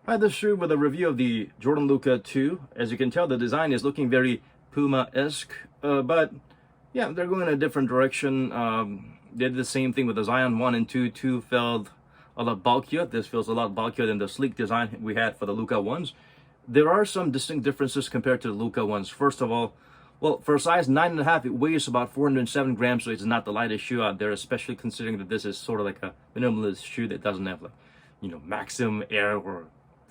Hi, this is Shu with a review of the Jordan Luka 2. As you can tell, the design is looking very Puma-esque, but yeah, they're going in a different direction. They did the same thing with the Zion 1 and 2. 2 felt a lot bulkier. This feels a lot bulkier than the sleek design we had for the Luka 1s. There are some distinct differences compared to the Luka 1s. First of all, well, for a size 9.5, it weighs about 407 grams, so it's not the lightest shoe out there, especially considering that this is sort of like a minimalist shoe that doesn't have, like, maximum air or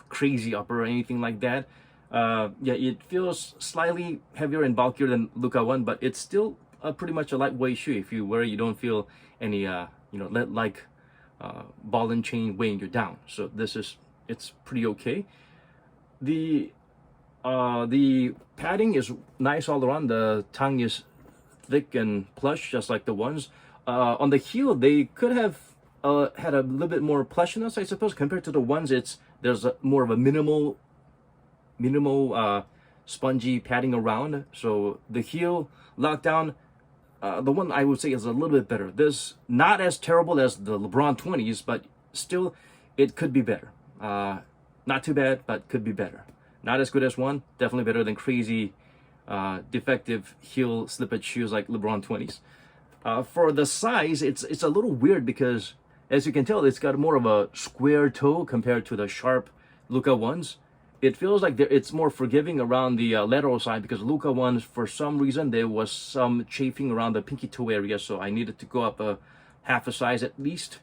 crazy upper or anything like that. Yeah, it feels slightly heavier and bulkier than Luka 1, but it's still pretty much a lightweight shoe. If you wear it, you don't feel any ball and chain weighing you down. So it's pretty okay. The padding is nice all around. The tongue is thick and plush, just like the ones. On the heel, they could have had a little bit more plushiness, I suppose, compared to the ones. There's more of a minimal spongy padding around. So the heel lockdown, the one I would say is a little bit better. This not as terrible as the LeBron 20s, but still it could be better. Not too bad, but could be better. Not as good as one, definitely better than crazy defective heel slippage shoes like LeBron 20s. For the size, it's a little weird because, as you can tell, it's got more of a square toe compared to the sharp Luka 1s. It feels like it's more forgiving around the lateral side, because Luka 1s, for some reason, there was some chafing around the pinky toe area, so I needed to go up half a size at least.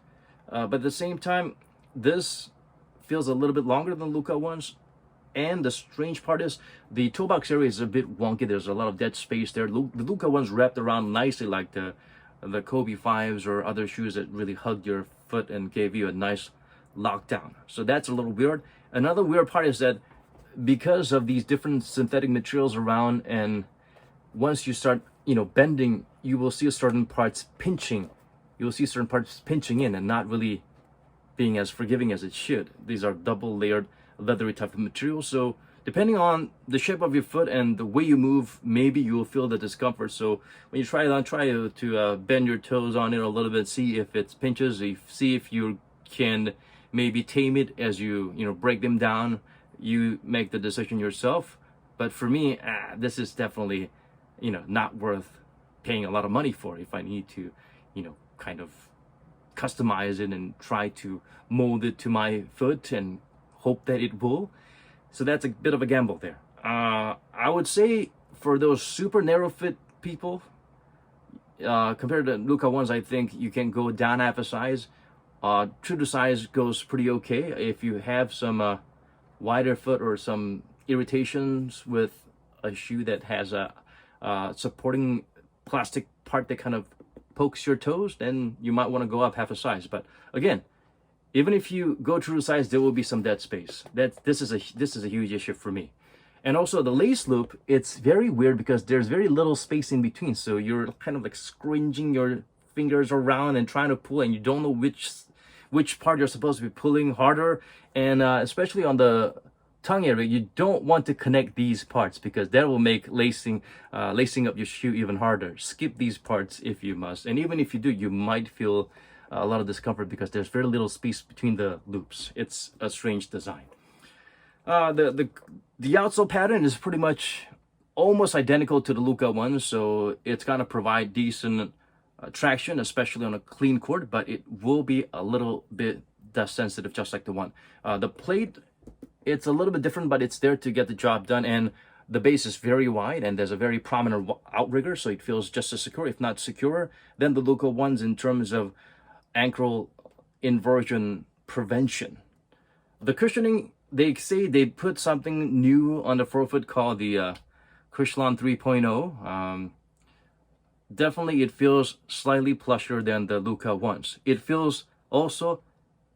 But at the same time, this feels a little bit longer than Luka 1s. And the strange part is the toe box area is a bit wonky. There's a lot of dead space there. The Luka 1s wrapped around nicely, like the Kobe 5s or other shoes that really hugged your foot and gave you a nice lockdown. So that's a little weird. Another weird part is that because of these different synthetic materials around, and once you start, bending, you will see certain parts pinching. You will see certain parts pinching in and not really being as forgiving as it should. These are double layered leathery type of material. So depending on the shape of your foot and the way you move, maybe you will feel the discomfort. So when you try it on, try to bend your toes on it a little bit, see if it pinches, see if you can maybe tame it as you break them down. You make the decision yourself. But for me, this is definitely not worth paying a lot of money for if I need to kind of customize it and try to mold it to my foot and hope that it will. So that's a bit of a gamble there. I would say for those super narrow fit people, compared to Luka 1s, I think you can go down half a size. True to size goes pretty okay. If you have some wider foot or some irritations with a shoe that has a supporting plastic part that kind of pokes your toes, then you might want to go up half a size. But again, even if you go true to size, there will be some dead space. This is a huge issue for me. And also the lace loop, it's very weird because there's very little space in between. So you're kind of like scrunching your fingers around and trying to pull, and you don't know which part you're supposed to be pulling harder. And especially on the tongue area, you don't want to connect these parts because that will make lacing up your shoe even harder. Skip these parts if you must. And even if you do, you might feel a lot of discomfort because there's very little space between the loops. It's a strange design. The outsole pattern is pretty much almost identical to the Luka 1, so it's gonna provide decent traction, especially on a clean court, but it will be a little bit dust sensitive, just like the one. The plate, it's a little bit different, but it's there to get the job done, and the base is very wide, and there's a very prominent outrigger, so it feels just as secure, if not securer, than the Luka 1s in terms of ankle inversion prevention. The cushioning, they say they put something new on the forefoot called the Cushlon 3.0. Definitely it feels slightly plusher than the Luka 1s. It feels also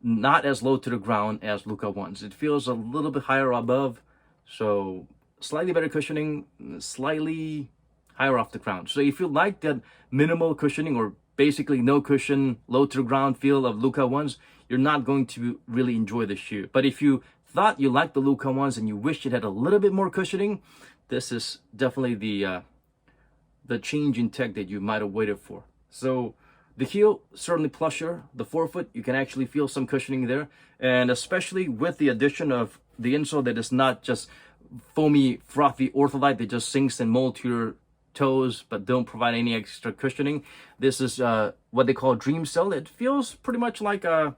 not as low to the ground as Luka 1s. It feels a little bit higher above, so slightly better cushioning, slightly higher off the ground. So if you like that minimal cushioning or basically no cushion, low to the ground feel of Luka 1s, you're not going to really enjoy the shoe. But if you thought you liked the Luka 1s and you wish it had a little bit more cushioning, this is definitely the change in tech that you might have waited for. So the heel, certainly plusher. The forefoot, you can actually feel some cushioning there. And especially with the addition of the insole that is not just foamy, frothy ortholite that just sinks and molds to your toes but don't provide any extra cushioning. This is what they call Dream Cell. It feels pretty much like the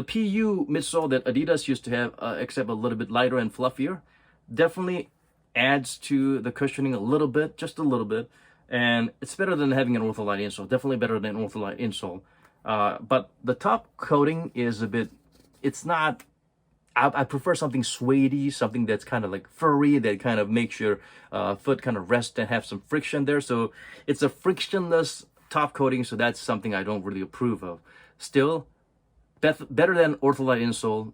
PU midsole that Adidas used to have, except a little bit lighter and fluffier. Definitely adds to the cushioning a little bit, just a little bit, and it's better than having an ortholite insole. Definitely better than an ortholite insole. But the top coating is a bit, it's not, I prefer something suede-y, something that's kind of like furry, that kind of makes your foot kind of rest and have some friction there. So it's a frictionless top coating, so that's something I don't really approve of. Still, better than ortholite insole,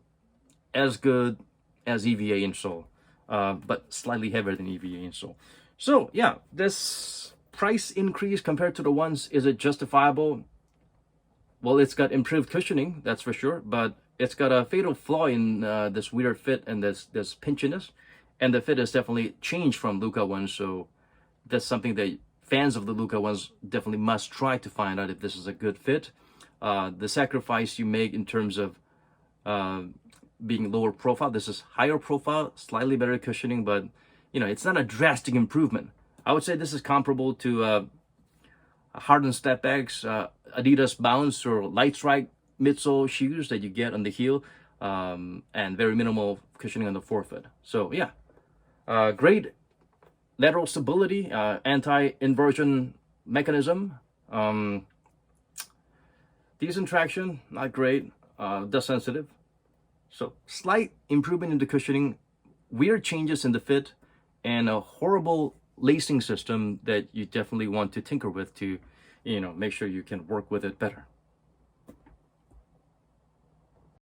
as good as EVA insole, but slightly heavier than EVA insole. So yeah, this price increase compared to the ones, is it justifiable? Well, it's got improved cushioning, that's for sure, but it's got a fatal flaw in this weird fit and this pinchiness, and the fit is definitely changed from Luka ones. So that's something that fans of the Luka ones definitely must try to find out if this is a good fit. The sacrifice you make in terms of being lower profile, this is higher profile, slightly better cushioning, but you know, it's not a drastic improvement. I would say this is comparable to hardened step bags, Adidas Bounce or Light Strike midsole shoes that you get on the heel, and very minimal cushioning on the forefoot. So yeah, great lateral stability, anti-inversion mechanism, decent traction, not great, dust sensitive. So slight improvement in the cushioning, weird changes in the fit, and a horrible lacing system that you definitely want to tinker with to, you know, make sure you can work with it better.